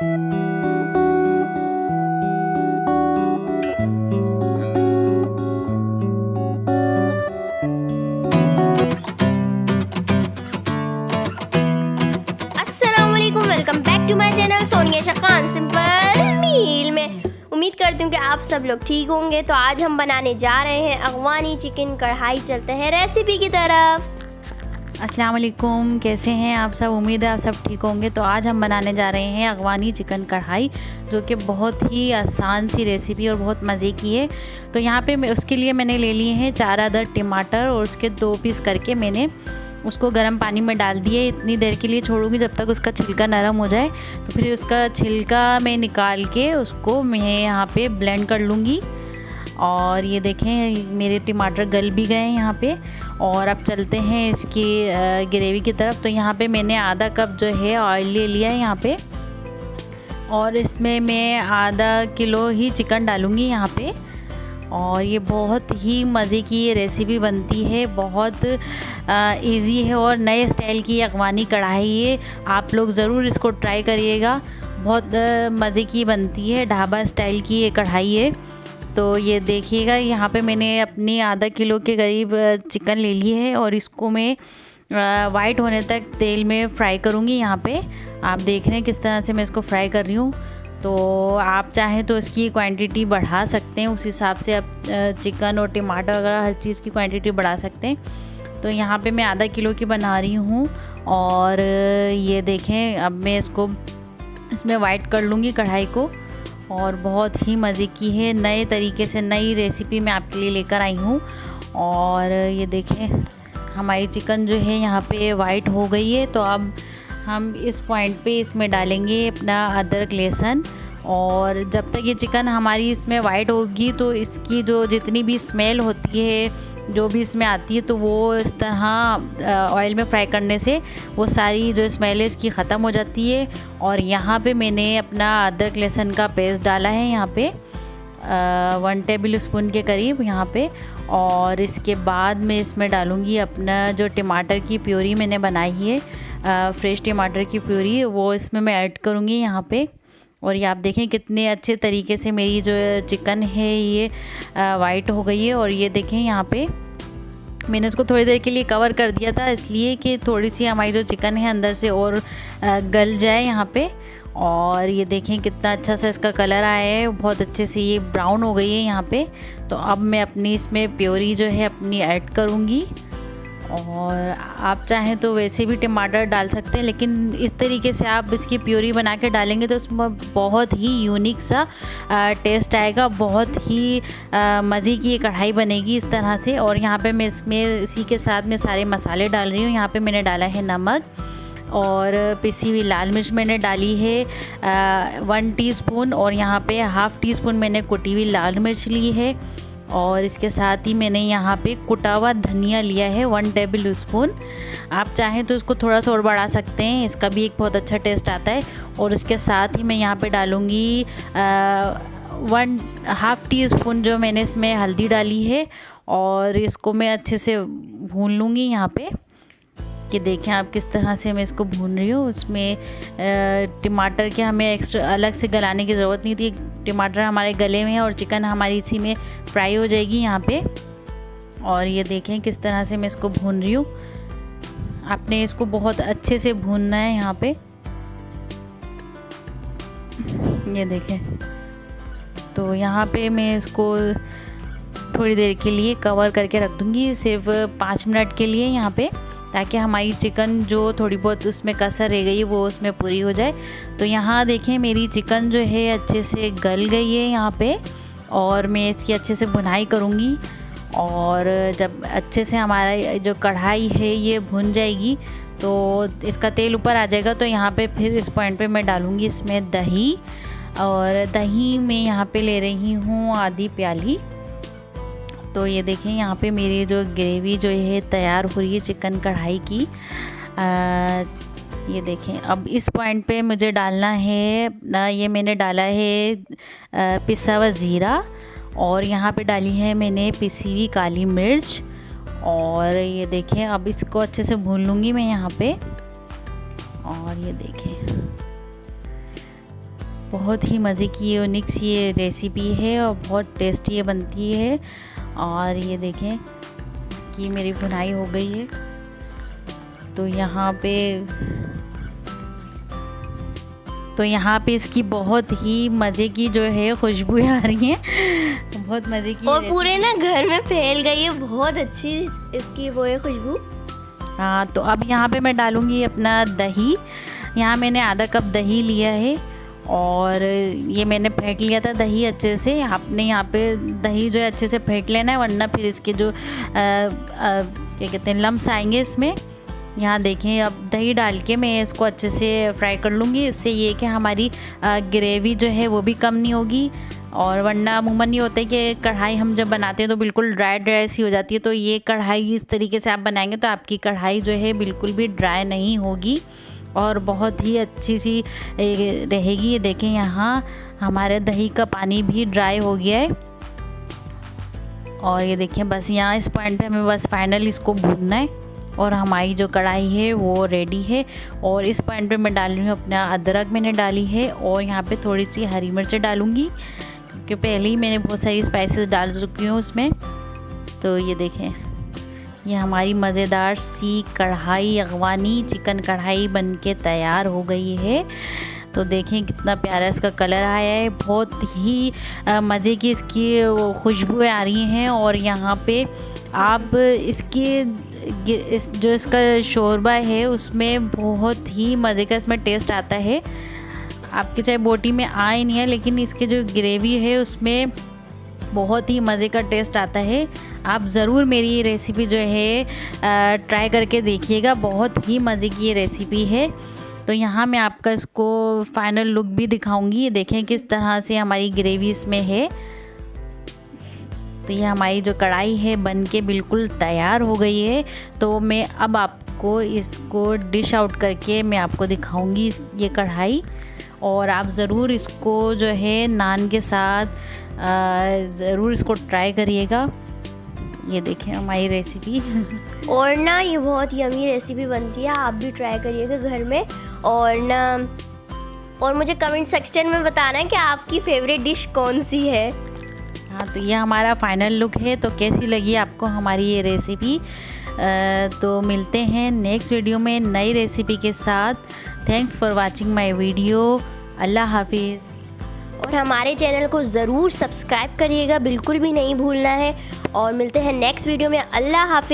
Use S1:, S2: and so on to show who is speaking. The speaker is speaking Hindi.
S1: Welcome back to my channel Sonia शखान सिंपल मील में। उम्मीद करती हूँ कि आप सब लोग ठीक होंगे। तो आज हम बनाने जा रहे हैं अगवानी चिकन कढ़ाई। चलते हैं रेसिपी की तरफ।
S2: अस्सलाम वालेकुम, कैसे हैं आप सब? उम्मीद है आप सब ठीक होंगे। तो आज हम बनाने जा रहे हैं अगवानी चिकन कढ़ाई, जो कि बहुत ही आसान सी रेसिपी और बहुत मज़े की है। तो यहाँ पे उसके लिए मैंने ले लिए हैं 4 अदद टमाटर और उसके 2 पीस करके मैंने उसको गर्म पानी में डाल दिए। इतनी देर के लिए छोड़ूंगी जब तक उसका छिलका नरम हो जाए। तो फिर उसका छिलका मैं निकाल के उसको मैं यहाँ पे ब्लेंड कर लूँगी। और ये देखें मेरे टमाटर गल भी गए हैं यहाँ पे। और अब चलते हैं इसकी ग्रेवी की तरफ। तो यहाँ पे मैंने आधा कप जो है ऑयल ले लिया है यहाँ पे, और इसमें मैं आधा किलो ही चिकन डालूँगी यहाँ पे। और ये बहुत ही मज़े की ये रेसिपी बनती है, बहुत इजी है और नए स्टाइल की अगवानी कढ़ाई है। आप लोग ज़रूर इसको ट्राई करिएगा, बहुत मज़े की बनती है, ढाबा स्टाइल की ये कढ़ाई है। तो ये देखिएगा यहाँ पे मैंने अपनी आधा किलो के करीब चिकन ले ली है और इसको मैं वाइट होने तक तेल में फ्राई करूँगी। यहाँ पे आप देख रहे हैं किस तरह से मैं इसको फ्राई कर रही हूँ। तो आप चाहें तो इसकी क्वांटिटी बढ़ा सकते हैं, उस हिसाब से आप चिकन और टमाटर वगैरह हर चीज़ की क्वांटिटी बढ़ा सकते हैं। तो यहाँ पे मैं आधा किलो की बना रही हूँ। और ये देखें अब मैं इसमें वाइट कर लूँगी कढ़ाई को। और बहुत ही मज़े की है, नए तरीके से नई रेसिपी मैं आपके लिए लेकर आई हूँ। और ये देखें हमारी चिकन जो है यहाँ पे वाइट हो गई है। तो अब हम इस पॉइंट पे इसमें डालेंगे अपना अदरक लहसुन। और जब तक ये चिकन हमारी इसमें वाइट होगी तो इसकी जो जितनी भी स्मेल होती है, जो भी इसमें आती है, तो वो इस तरह ऑयल में फ्राई करने से वो सारी जो स्मेल है इसकी ख़त्म हो जाती है। और यहाँ पे मैंने अपना अदरक लहसुन का पेस्ट डाला है यहाँ पे 1 टेबल स्पून के करीब यहाँ पे। और इसके बाद मैं इसमें डालूँगी अपना जो टमाटर की प्यूरी मैंने बनाई है, फ्रेश टमाटर की प्यूरी, वो इसमें मैं ऐड करूँगी यहाँ पे। और ये आप देखें कितने अच्छे तरीके से मेरी जो चिकन है ये वाइट हो गई है। और ये देखें यहाँ पे मैंने इसको थोड़ी देर के लिए कवर कर दिया था, इसलिए कि थोड़ी सी हमारी जो चिकन है अंदर से और गल जाए यहाँ पे। और ये देखें कितना अच्छा सा इसका कलर आया है, बहुत अच्छे से ये ब्राउन हो गई है यहाँ पे। तो अब मैं अपनी इसमें प्योरी जो है अपनी ऐड करूँगी। और आप चाहें तो वैसे भी टमाटर डाल सकते हैं, लेकिन इस तरीके से आप इसकी प्यूरी बना के डालेंगे तो उसमें बहुत ही यूनिक सा टेस्ट आएगा, बहुत ही मज़े की ये कढ़ाई बनेगी इस तरह से। और यहाँ पे मैं इसमें इसी के साथ में सारे मसाले डाल रही हूँ। यहाँ पे मैंने डाला है नमक, और पिसी हुई लाल मिर्च मैंने डाली है 1 टीस्पून। और यहाँ पे ½ टीस्पून मैंने कुटी हुई लाल मिर्च ली है। और इसके साथ ही मैंने यहाँ पे कुटा हुआ धनिया लिया है 1 टेबल स्पून। आप चाहें तो इसको थोड़ा सा और बढ़ा सकते हैं, इसका भी एक बहुत अच्छा टेस्ट आता है। और इसके साथ ही मैं यहाँ पे डालूँगी 1/2 टीस्पून जो मैंने इसमें हल्दी डाली है। और इसको मैं अच्छे से भून लूँगी यहाँ पे, कि देखें आप किस तरह से मैं इसको भून रही हूँ। उसमें टमाटर के हमें एक्स्ट्रा अलग से गलाने की ज़रूरत नहीं थी, टमाटर हमारे गले में है और चिकन हमारी इसी में फ्राई हो जाएगी यहाँ पे। और ये देखें किस तरह से मैं इसको भून रही हूँ। आपने इसको बहुत अच्छे से भूनना है यहाँ पे, ये देखें। तो यहाँ पे मैं इसको थोड़ी देर के लिए कवर करके रख दूँगी, सिर्फ 5 मिनट के लिए यहाँ पे, ताकि हमारी चिकन जो थोड़ी बहुत उसमें कसर रह गई वो उसमें पूरी हो जाए। तो यहाँ देखें मेरी चिकन जो है अच्छे से गल गई है यहाँ पे। और मैं इसकी अच्छे से भुनाई करूँगी। और जब अच्छे से हमारा जो कढ़ाई है ये भुन जाएगी तो इसका तेल ऊपर आ जाएगा। तो यहाँ पे फिर इस पॉइंट पे मैं डालूँगी इसमें दही। और दही मैं यहाँ पे ले रही हूँ आधी प्याली। तो ये देखें यहाँ पे मेरी जो ग्रेवी जो है तैयार हो रही है चिकन कढ़ाई की। ये देखें अब इस पॉइंट पे मुझे डालना है ये मैंने डाला है पिसा हुआ ज़ीरा। और यहाँ पे डाली है मैंने पिसी हुई काली मिर्च। और ये देखें अब इसको अच्छे से भून लूँगी मैं यहाँ पे। और ये देखें बहुत ही मज़े की यूनिक सी ये रेसिपी है और बहुत टेस्टी ये बनती है। और ये देखें, इसकी मेरी भुनाई हो गई है। तो यहाँ पे इसकी बहुत ही मज़े की जो है खुशबू आ रही है, बहुत मज़े की।
S1: और पूरे ना घर में फैल गई है, बहुत अच्छी इसकी वो है खुशबू।
S2: हाँ, तो अब यहाँ पे मैं डालूँगी अपना दही। यहाँ मैंने आधा कप दही लिया है और ये मैंने फेंट लिया था दही अच्छे से। आपने यहाँ पे दही जो है अच्छे से फेंट लेना है, वरना फिर इसके जो क्या कहते हैं लम्स आएंगे इसमें। यहाँ देखें, अब दही डाल के मैं इसको अच्छे से फ्राई कर लूँगी। इससे ये कि हमारी ग्रेवी जो है वो भी कम नहीं होगी। और वरना अमूमन ये होता है कि कढ़ाई हम जब बनाते हैं तो बिल्कुल ड्राई सी हो जाती है। तो ये कढ़ाई इस तरीके से आप बनाएंगे तो आपकी कढ़ाई जो है बिल्कुल भी ड्राई नहीं होगी और बहुत ही अच्छी सी रहेगी। ये देखें, यहाँ हमारे दही का पानी भी ड्राई हो गया है। और ये देखें, बस यहाँ इस पॉइंट पे हमें बस फाइनल इसको भूनना है और हमारी जो कढ़ाई है वो रेडी है। और इस पॉइंट पे मैं डाल रही हूँ अपना अदरक मैंने डाली है और यहाँ पे थोड़ी सी हरी मिर्च डालूँगी, क्योंकि पहले ही मैंने बहुत सारी स्पाइसेस डाल चुकी हूँ उसमें। तो ये देखें, ये हमारी मज़ेदार सी कढ़ाई अगवानी चिकन कढ़ाई बनके तैयार हो गई है। तो देखें कितना प्यारा इसका कलर आया है, बहुत ही मज़े की इसकी खुशबुएँ आ रही हैं। और यहाँ पे आप जो इसका शोरबा है उसमें बहुत ही मज़े का इसमें टेस्ट आता है। आपके चाहे बोटी में आए नहीं है, लेकिन इसकी जो ग्रेवी है उसमें बहुत ही मज़े का टेस्ट आता है। आप ज़रूर मेरी ये रेसिपी जो है ट्राई करके देखिएगा, बहुत ही मज़े की ये रेसिपी है। तो यहाँ मैं आपका इसको फाइनल लुक भी दिखाऊंगी। ये देखें किस तरह से हमारी ग्रेवी इसमें है। तो ये हमारी जो कढ़ाई है बन के बिल्कुल तैयार हो गई है। तो मैं अब आपको इसको डिश आउट करके मैं आपको दिखाऊंगी ये कढ़ाई। और आप ज़रूर इसको जो है नान के साथ ज़रूर इसको ट्राई करिएगा। ये देखें हमारी रेसिपी।
S1: और ना ये बहुत यमी रेसिपी बनती है, आप भी ट्राई करिएगा घर में। और मुझे कमेंट सेक्शन में बताना है कि आपकी फेवरेट डिश कौन सी है।
S2: हाँ, तो ये हमारा फाइनल लुक है। तो कैसी लगी आपको हमारी ये रेसिपी? तो मिलते हैं नेक्स्ट वीडियो में नई रेसिपी के साथ। Thanks for watching my video. अल्लाह हाफिज़।
S1: और हमारे चैनल को ज़रूर सब्सक्राइब करिएगा, बिल्कुल भी नहीं भूलना है। और मिलते हैं नेक्स्ट वीडियो में। अल्लाह हाफिज़।